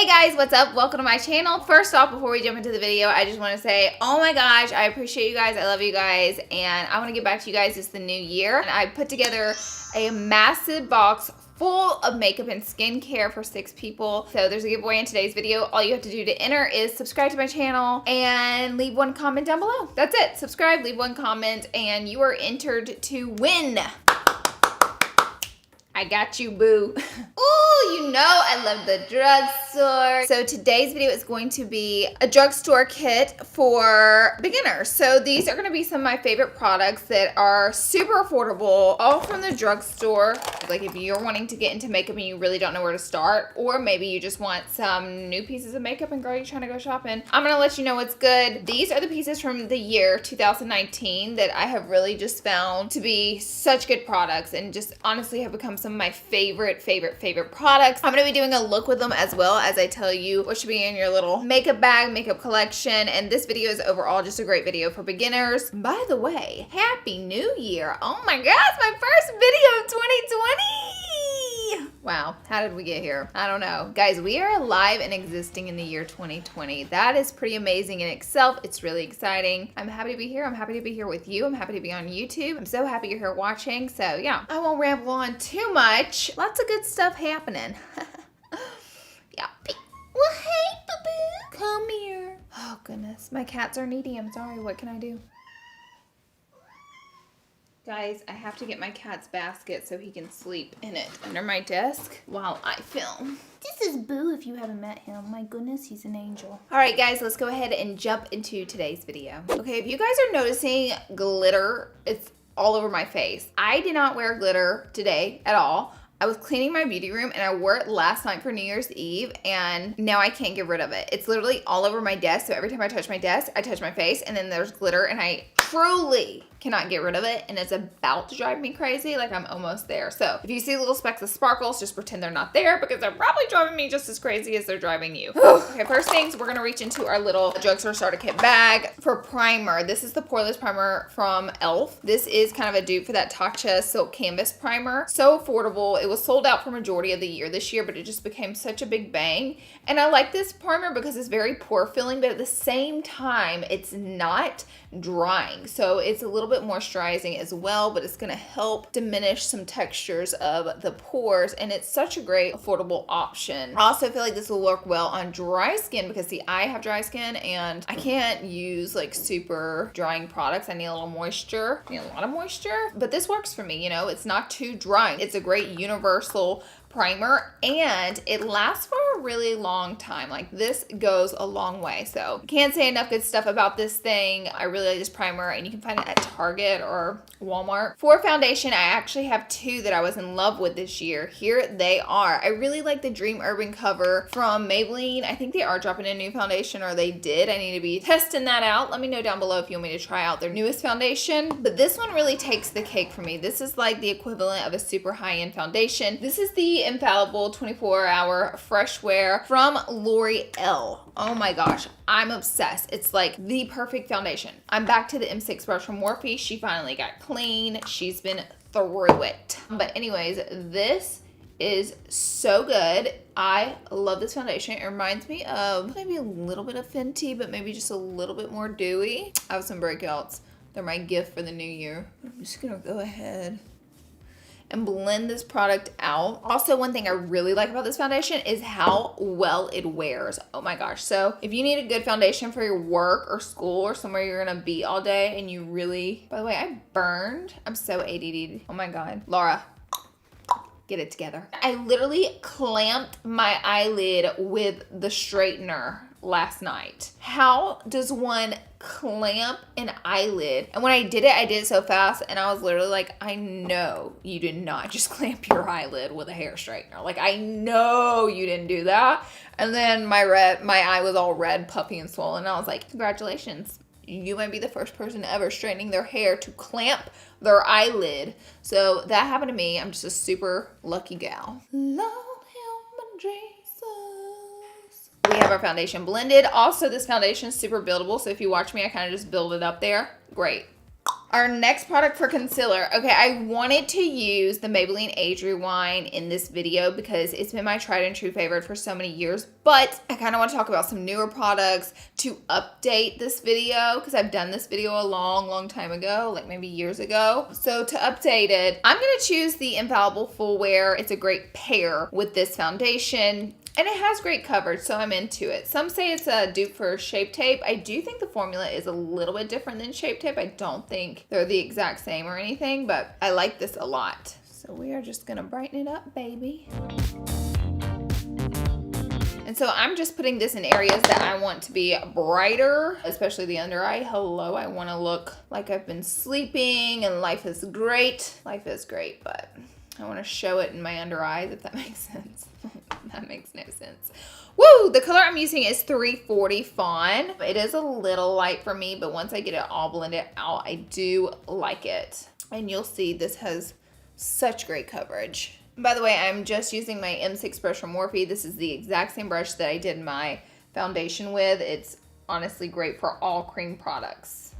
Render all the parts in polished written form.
guys, what's up? Welcome to my channel. First off, before we jump into the video, I just want to say, oh my gosh, I appreciate you guys. I love you guys. And I want to get back to you guys. It's the new year. And I put together a massive box full of makeup and skincare for 6 people. So there's a giveaway in today's video. All you have to do to enter is subscribe to my channel and leave one comment down below. That's it. Subscribe, leave one comment, and you are entered to win. I got you, boo. Ooh, you know I love the drugstore. So today's video is going to be a drugstore kit for beginners. So these are gonna be some of my favorite products that are super affordable, all from the drugstore. Like if you're wanting to get into makeup and you really don't know where to start, or maybe you just want some new pieces of makeup and girl, you're trying to go shopping, I'm gonna let you know what's good. These are the pieces from the year 2019 that I have really just found to be such good products and just honestly have become some of my favorite products. I'm gonna be doing a look with them as well as I tell you what should be in your little makeup bag, makeup collection, and this video is overall just a great video for beginners. By the way, Happy New Year. Oh my gosh, my first video of 2020. Wow, how did we get here? I don't know. Guys, we are alive and existing in the year 2020. That is pretty amazing in itself. It's really exciting. I'm happy to be here. I'm happy to be here with you. I'm happy to be on YouTube. I'm so happy you're here watching. So yeah, I won't ramble on too much. Lots of good stuff happening. Yeah. Well, hey, boo-boo. Come here. Oh, goodness. My cats are needy. I'm sorry. What can I do? Guys, I have to get my cat's basket so he can sleep in it under my desk while I film. This is Boo if you haven't met him. My goodness, he's an angel. All right, guys, let's go ahead and jump into today's video. Okay, if you guys are noticing glitter, it's all over my face. I did not wear glitter today at all. I was cleaning my beauty room and I wore it last night for New Year's Eve and now I can't get rid of it. It's literally all over my desk. So every time I touch my desk, I touch my face and then there's glitter and I truly cannot get rid of it and it's about to drive me crazy. Like I'm almost there. So if you see little specks of sparkles, just pretend they're not there because they're probably driving me just as crazy as they're driving you. Okay, first things, we're gonna reach into our little drugstore starter kit bag for primer. This is the poreless primer from e.l.f. This is kind of a dupe for that Tatcha Silk Canvas primer. So affordable. It was sold out for majority of the year this year, but it just became such a big bang. And I like this primer because it's very pore filling, but at the same time, it's not drying. So it's a little bit moisturizing as well, but it's gonna help diminish some textures of the pores. And it's such a great affordable option. I also feel like this will work well on dry skin because see, I have dry skin and I can't use like super drying products. I need a little moisture, I need a lot of moisture, but this works for me. You know, it's not too drying. It's a great universal primer and it lasts for a really long time. Like this goes a long way. So can't say enough good stuff about this thing. I really like this primer and you can find it at Target or Walmart. For foundation, I actually have 2 that I was in love with this year. Here they are. I really like the Dream Urban Cover from Maybelline. I think they are dropping a new foundation or they did. I need to be testing that out. Let me know down below if you want me to try out their newest foundation. But this one really takes the cake for me. This is like the equivalent of a super high-end foundation. This is the Infallible 24-Hour Fresh Wear from L'Oreal. Oh my gosh, I'm obsessed. It's like the perfect foundation. I'm back to the M6 brush from Morphe. She finally got clean. She's been through it. But anyways, this is so good. I love this foundation. It reminds me of maybe a little bit of Fenty, but maybe just a little bit more dewy. I have some breakouts. They're my gift for the new year. I'm just gonna go ahead and blend this product out. Also, one thing I really like about this foundation is how well it wears. Oh my gosh. So if you need a good foundation for your work or school or somewhere you're gonna be all day and you really, by the way, I burned. I'm so ADD. Oh my God. Laura, get it together. I literally clamped my eyelid with the straightener last night. How does one clamp an eyelid? And when I did it so fast and I was literally like, I know you did not just clamp your eyelid with a hair straightener. Like I know you didn't do that. And then my eye was all red, puffy and swollen. And I was like, congratulations. You might be the first person ever straightening their hair to clamp their eyelid. So that happened to me. I'm just a super lucky gal. Lord help my Jesus. We have our foundation blended. Also, this foundation is super buildable. So if you watch me, I kind of just build it up there. Great. Our next product for concealer. Okay, I wanted to use the Maybelline Age Rewind in this video because it's been my tried and true favorite for so many years, but I kind of want to talk about some newer products to update this video because I've done this video a long time ago, like maybe years ago. So to update it, I'm going to choose the Infallible Full Wear. It's a great pair with this foundation. And it has great coverage, so I'm into it. Some say it's a dupe for Shape Tape. I do think the formula is a little bit different than Shape Tape. I don't think they're the exact same or anything, but I like this a lot. So we are just gonna brighten it up, baby. And so I'm just putting this in areas that I want to be brighter, especially the under eye. Hello, I wanna look like I've been sleeping and life is great. Life is great, but I wanna show it in my under eyes, if that makes sense. That makes no sense. Woo! The color I'm using is 340 Fawn. It is a little light for me, but once I get it all blended out, I do like it. And you'll see this has such great coverage. By the way, I'm just using my M6 brush from Morphe. This is the exact same brush that I did my foundation with. It's honestly great for all cream products.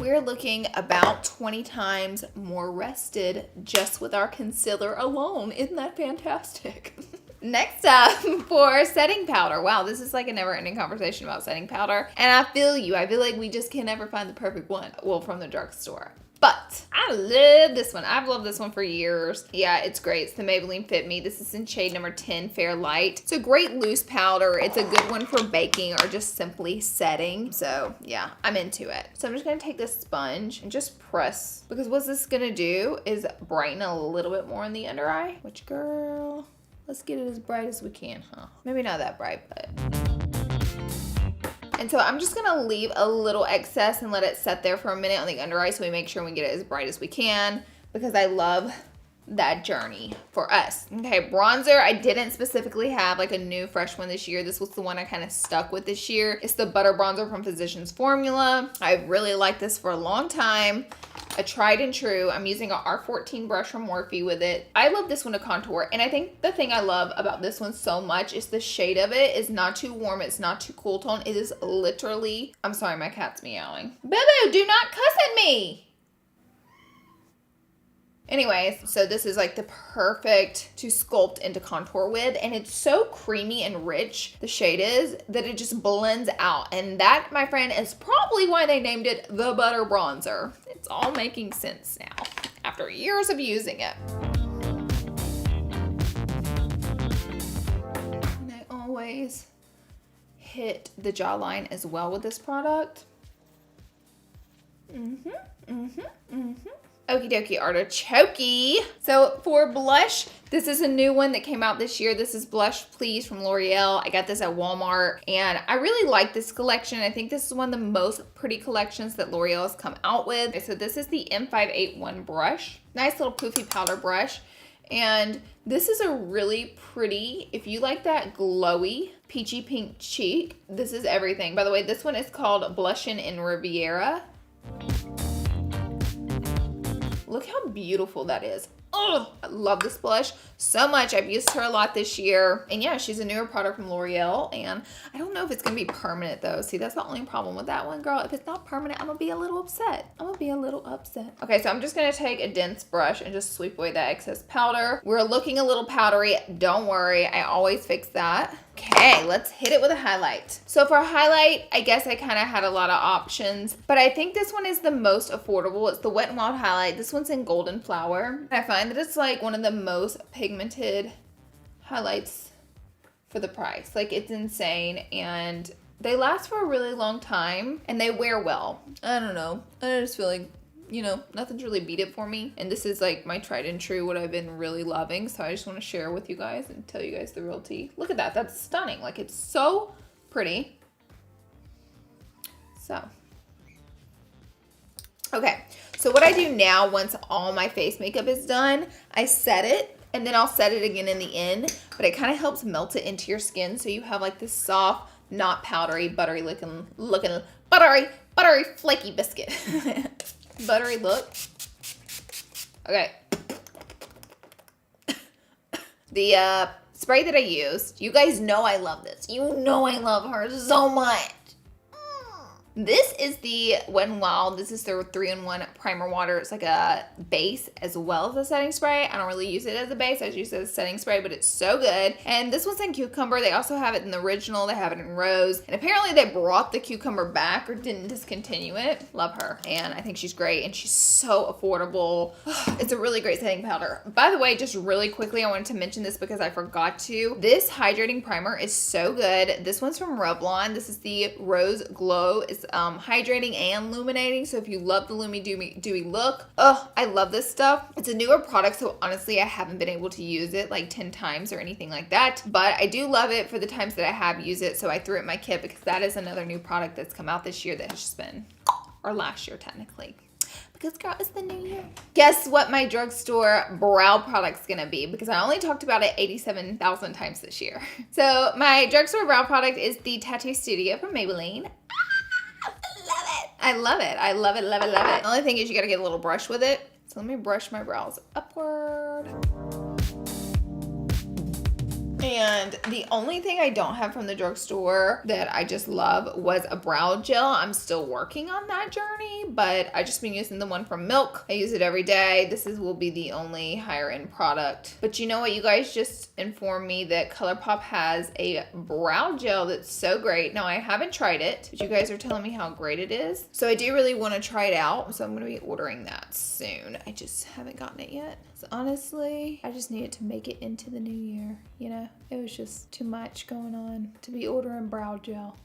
We're looking about 20 times more rested just with our concealer alone. Isn't that fantastic? Next up, for setting powder. Wow, this is like a never-ending conversation about setting powder. And I feel you. I feel like we just can never find the perfect one. Well, from the drugstore. But I love this one. I've loved this one for years. Yeah, it's great. It's the Maybelline Fit Me. This is in shade number 10, Fair Light. It's a great loose powder. It's a good one for baking or just simply setting. So yeah, I'm into it. So I'm just gonna take this sponge and just press, because what this is gonna do is brighten a little bit more in the under eye. Which, girl, let's get it as bright as we can, huh? Maybe not that bright, but. And so I'm just gonna leave a little excess and let it set there for a minute on the under eye so we make sure we get it as bright as we can, because I love that journey for us. Okay, bronzer, I didn't specifically have like a new fresh one this year. This was the one I kind of stuck with this year. It's the Butter Bronzer from Physicians Formula. I've really liked this for a long time. A tried and true. I'm using an R14 brush from Morphe with it. I love this one to contour, and I think the thing I love about this one so much is the shade of it is not too warm, it's not too cool tone. It is literally, I'm sorry, my cat's meowing. Boo-boo, do not cuss at me! Anyways, so this is like the perfect to sculpt into contour with, and it's so creamy and rich, the shade is, that it just blends out. And that, my friend, is probably why they named it the Butter Bronzer. It's all making sense now, after years of using it. And I always hit the jawline as well with this product. Okie dokie artichoke. So for blush, this is a new one that came out this year. This is Blush Please from L'Oreal. I got this at Walmart and I really like this collection. I think this is one of the most pretty collections that L'Oreal has come out with. Okay, so this is the M581 brush. Nice little poofy powder brush. And this is a really pretty, if you like that glowy peachy pink cheek, this is everything. By the way, this one is called Blushin' in Riviera. Look how beautiful that is. Oh, I love this blush so much. I've used her a lot this year. And yeah, she's a newer product from L'Oreal. And I don't know if it's going to be permanent though. See, that's the only problem with that one, girl. If it's not permanent, I'm going to be a little upset. Okay, so I'm just going to take a dense brush and just sweep away that excess powder. We're looking a little powdery. Don't worry. I always fix that. Okay, let's hit it with a highlight. So for a highlight, I guess I kind of had a lot of options, but I think this one is the most affordable. It's the Wet n Wild highlight. This one's in Golden Flower. I find that it's like one of the most pigmented highlights for the price. Like, it's insane, and they last for a really long time, and they wear well. I don't know. I just feel like, you know, nothing's really beat it for me. And this is like my tried and true, what I've been really loving. So I just want to share with you guys and tell you guys the real tea. Look at that. That's stunning. Like, it's so pretty. So, okay. So what I do now, once all my face makeup is done, I set it, and then I'll set it again in the end. But it kind of helps melt it into your skin. So you have like this soft, not powdery, buttery looking buttery, flaky biscuit. Buttery look. Okay. The spray that I used, you guys know I love this. You know I love her so much. This is the Wet n Wild. This is their 3-in-1 primer water. It's like a base as well as a setting spray. I don't really use it as a base. I just use it as a setting spray, but it's so good. And this one's in cucumber. They also have it in the original. They have it in rose. And apparently they brought the cucumber back or didn't discontinue it. Love her. And I think she's great. And she's so affordable. It's a really great setting powder. By the way, just really quickly, I wanted to mention this because I forgot to. This hydrating primer is so good. This one's from Revlon. This is the Rose Glow. It's hydrating and illuminating. So if you love the Lumi Dewy look, oh, I love this stuff. It's a newer product, so honestly, I haven't been able to use it like 10 times or anything like that. But I do love it for the times that I have used it. So I threw it in my kit because that is another new product that's come out this year that has just been, or last year technically. Because girl, it's the new year. Guess what my drugstore brow product's gonna be, because I only talked about it 87,000 times this year. So my drugstore brow product is the Tattoo Studio from Maybelline. I love it. I love it, love it, love it. The only thing is you gotta get a little brush with it. So let me brush my brows upward. And the only thing I don't have from the drugstore that I just love was a brow gel. I'm still working on that journey, but I just been using the one from Milk. I use it every day. This will be the only higher end product. But you know what? You guys just informed me that ColourPop has a brow gel that's so great. Now I haven't tried it, but you guys are telling me how great it is. So I do really want to try it out. So I'm going to be ordering that soon. I just haven't gotten it yet. So honestly, I just needed to make it into the new year, you know? It was just too much going on to be ordering brow gel.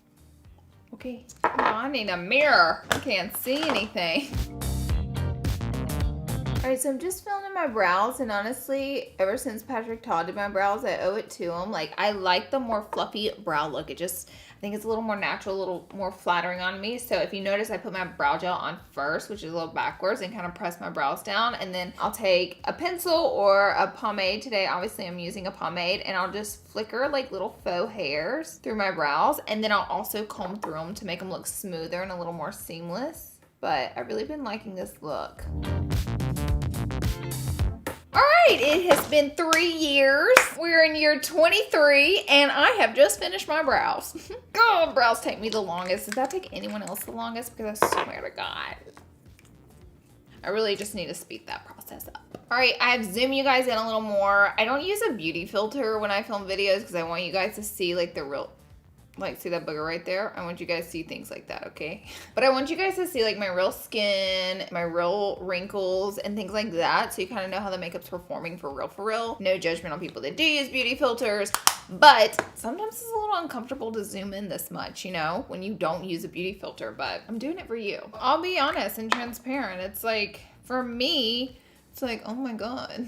Okay, oh, I need a mirror. I can't see anything. All right, so I'm just filling in my brows, and honestly, ever since Patrick Todd did my brows, I owe it to him. Like, I like the more fluffy brow look. It just, I think it's a little more natural, a little more flattering on me. So if you notice, I put my brow gel on first, which is a little backwards, and kind of press my brows down. And then I'll take a pencil or a pomade. Today, obviously, I'm using a pomade, and I'll just flicker like little faux hairs through my brows. And then I'll also comb through them to make them look smoother and a little more seamless. But I've really been liking this look. All right, it has been 3 years. We're in year 23, and I have just finished my brows. God, brows take me the longest. Does that take anyone else the longest? Because I swear to God, I really just need to speed that process up. All right, I've zoomed you guys in a little more. I don't use a beauty filter when I film videos because I want you guys to see like the real, like, see that booger right there? I want you guys to see things like that, okay? But I want you guys to see like my real skin, my real wrinkles, and things like that, so you kind of know how the makeup's performing for real, for real. No judgment on people that do use beauty filters, but sometimes it's a little uncomfortable to zoom in this much, you know, when you don't use a beauty filter, but I'm doing it for you. I'll be honest and transparent. It's like, for me, it's like, oh my God,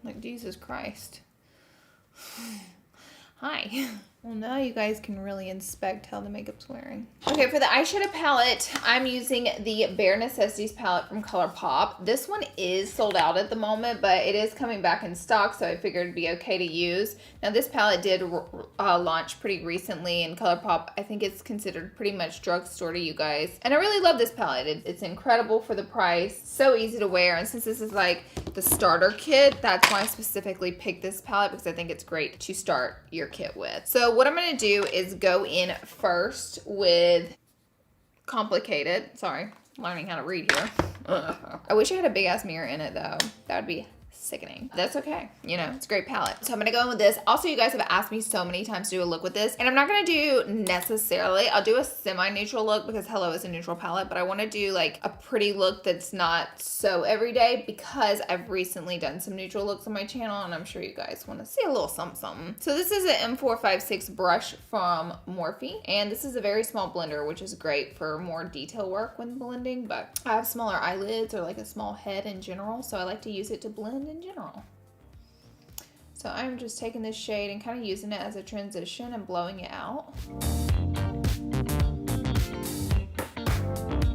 like Jesus Christ. Hi. Well, now you guys can really inspect how the makeup's wearing. Okay, for the eyeshadow palette, I'm using the Bare Necessities palette from ColourPop. This one is sold out at the moment, but it is coming back in stock, so I figured it'd be okay to use. Now, this palette did launch pretty recently in ColourPop. I think it's considered pretty much drugstore to you guys. And I really love this palette. It's incredible for the price. So easy to wear. And since this is like the starter kit, that's why I specifically picked this palette, because I think it's great to start your kit with. So what I'm going to do is go in first with Complicated. Sorry, learning how to read here. I wish I had a big ass mirror in it though. That would be sickening. That's okay. You know, it's a great palette. So I'm going to go in with this. Also, you guys have asked me so many times to do a look with this, and I'm not going to do necessarily, I'll do a semi-neutral look because Hello is a neutral palette, but I want to do like a pretty look that's not so everyday because I've recently done some neutral looks on my channel, and I'm sure you guys want to see a little something, something. So this is an M456 brush from Morphe, and this is a very small blender, which is great for more detail work when blending, but I have smaller eyelids or like a small head in general, so I like to use it to blend in general. So I'm just taking this shade and kind of using it as a transition and blowing it out.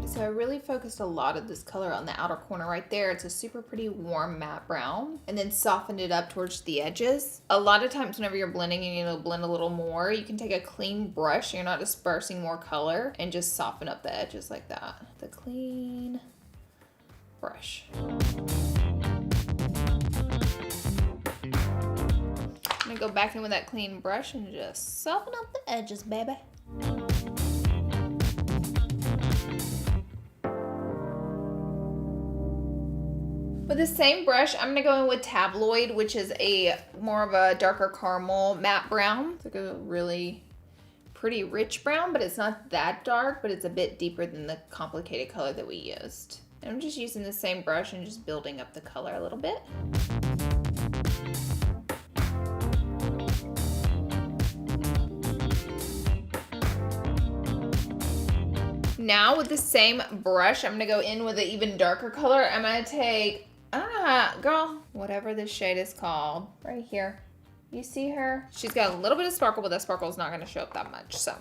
So I really focused a lot of this color on the outer corner right there. It's a super pretty warm matte brown, and then softened it up towards the edges. A lot of times whenever you're blending and you need to blend a little more, you can take a clean brush, you're not dispersing more color, and just soften up the edges like that. The clean brush. I'm gonna go back in with that clean brush and just soften up the edges, baby. With the same brush, I'm gonna go in with Tabloid, which is a more of a darker caramel matte brown. It's like a really pretty rich brown, but it's not that dark, but it's a bit deeper than the complicated color that we used. And I'm just using the same brush and just building up the color a little bit. Now with the same brush, I'm gonna go in with an even darker color. I'm gonna take, I don't know how, girl, whatever this shade is called, right here. You see her? She's got a little bit of sparkle, but that sparkle is not gonna show up that much, so.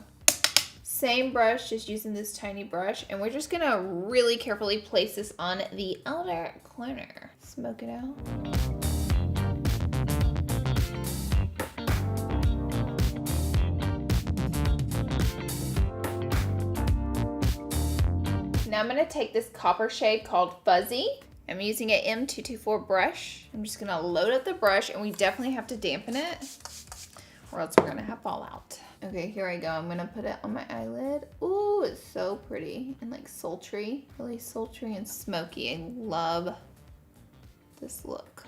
Same brush, just using this tiny brush, and we're just gonna really carefully place this on the outer corner. Smoke it out. Now I'm gonna take this copper shade called Fuzzy. I'm using an M224 brush. I'm just gonna load up the brush, and we definitely have to dampen it or else we're gonna have fallout. Okay, here I go. I'm gonna put it on my eyelid. Ooh, it's so pretty and like sultry, really sultry and smoky. I love this look.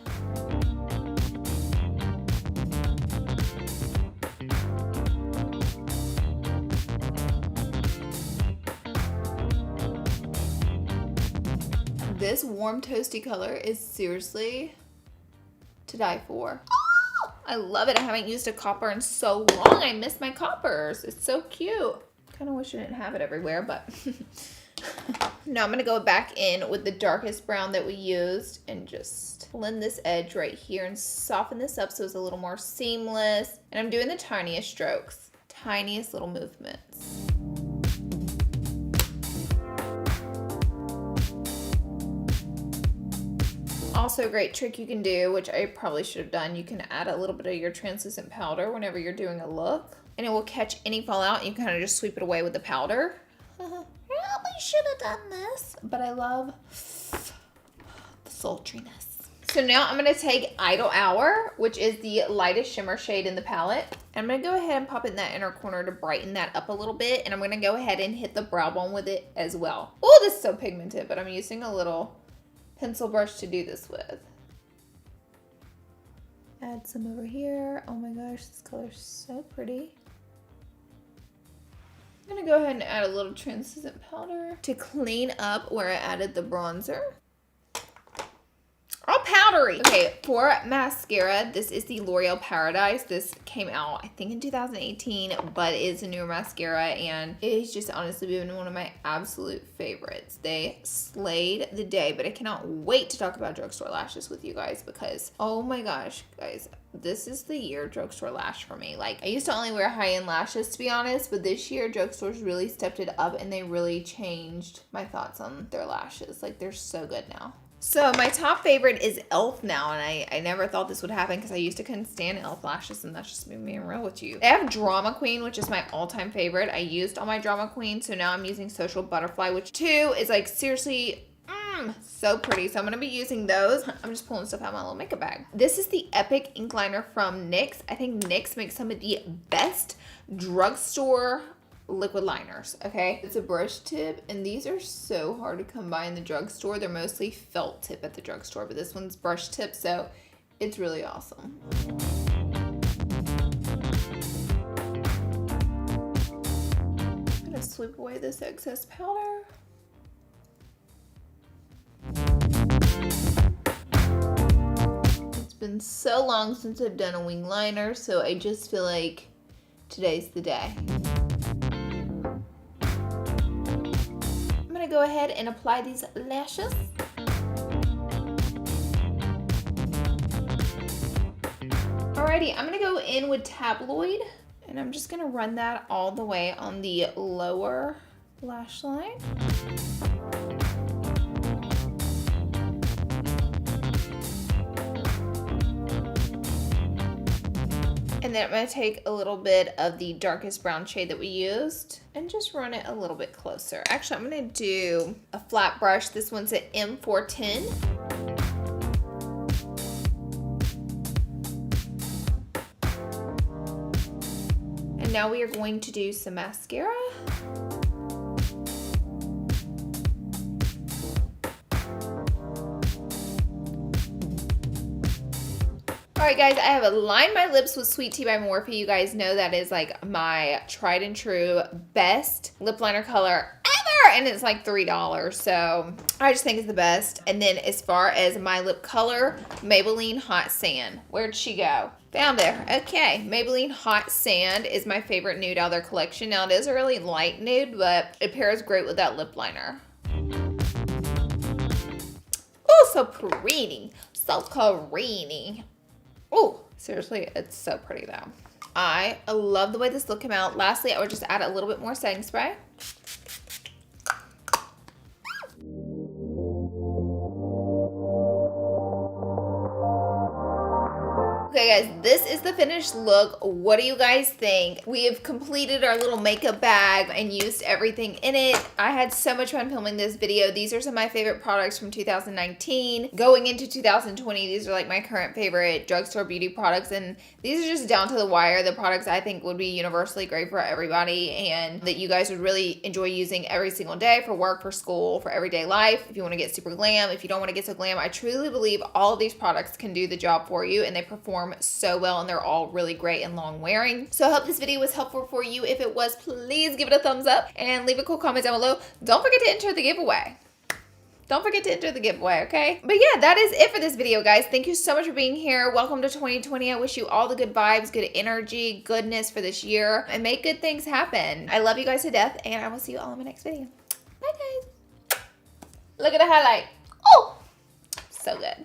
This warm toasty color is seriously to die for. Oh, I love it. I haven't used a copper in so long. I miss my coppers. It's so cute. Kind of wish I didn't have it everywhere, but now I'm gonna go back in with the darkest brown that we used and just blend this edge right here and soften this up so it's a little more seamless. And I'm doing the tiniest strokes, tiniest little movements. Also a great trick you can do, which I probably should have done, you can add a little bit of your translucent powder whenever you're doing a look, and it will catch any fallout, and you kind of just sweep it away with the powder. Probably should have done this, but I love the sultriness. So now I'm going to take Idle Hour, which is the lightest shimmer shade in the palette. I'm going to go ahead and pop it in that inner corner to brighten that up a little bit, and I'm going to go ahead and hit the brow bone with it as well. Oh, this is so pigmented, but I'm using a little pencil brush to do this with. Add some over here. Oh my gosh, this color's so pretty. I'm gonna go ahead and add a little translucent powder to clean up where I added the bronzer. All powdery. Okay, for mascara, this is the L'Oreal Paradise. This came out, I think, in 2018, but it's a newer mascara, and it's just honestly been one of my absolute favorites. They slayed the day, but I cannot wait to talk about drugstore lashes with you guys because, oh my gosh, guys, this is the year drugstore lash for me. Like, I used to only wear high-end lashes, to be honest, but this year drugstores really stepped it up, and they really changed my thoughts on their lashes. Like, they're so good now. So my top favorite is e.l.f. now, and I never thought this would happen because I used to couldn't stand e.l.f. lashes, and that's just me being real with you. They have Drama Queen, which is my all-time favorite. I used all my Drama Queen, so now I'm using Social Butterfly, which too is like seriously so pretty. So I'm going to be using those. I'm just pulling stuff out of my little makeup bag. This is the Epic Ink Liner from NYX. I think NYX makes some of the best drugstore liquid liners. Okay, it's a brush tip, and these are so hard to come by in the drugstore. They're mostly felt tip at the drugstore, but this one's brush tip, so it's really awesome. I'm gonna sweep away this excess powder. It's been so long since I've done a wing liner, so I just feel like today's the day. Go ahead and apply these lashes. Alrighty, I'm gonna go in with Tabloid, and I'm just gonna run that all the way on the lower lash line. And then I'm going to take a little bit of the darkest brown shade that we used and just run it a little bit closer. Actually, I'm going to do a flat brush. This one's an M410. And now we are going to do some mascara. Alright guys, I have lined my lips with Sweet Tea by Morphe. You guys know that is like my tried and true best lip liner color ever, and it's like $3, so I just think it's the best. And then as far as my lip color, Maybelline Hot Sand. Where'd she go? Found her. Okay, Maybelline Hot Sand is my favorite nude out of their collection. Now it is a really light nude, but it pairs great with that lip liner. Oh, so pretty. So pretty. Oh, seriously, it's so pretty though. I love the way this look came out. Lastly, I would just add a little bit more setting spray. Okay guys, this is the finished look. What do you guys think? We have completed our little makeup bag and used everything in it. I had so much fun filming this video. These are some of my favorite products from 2019. Going into 2020, these are like my current favorite drugstore beauty products, and these are just down to the wire. The products I think would be universally great for everybody and that you guys would really enjoy using every single day for work, for school, for everyday life. If you want to get super glam, if you don't want to get so glam, I truly believe all of these products can do the job for you, and they perform so well, and they're all really great and long wearing. So I hope this video was helpful for you. If it was, please give it a thumbs up and leave a cool comment down below. Don't forget to enter the giveaway. Don't forget to enter the giveaway, okay? But yeah, that is it for this video, guys. Thank you so much for being here. Welcome to 2020. I wish you all the good vibes, good energy, goodness for this year, and make good things happen. I love you guys to death, and I will see you all in my next video. Bye, guys. Look at the highlight. Oh, so good.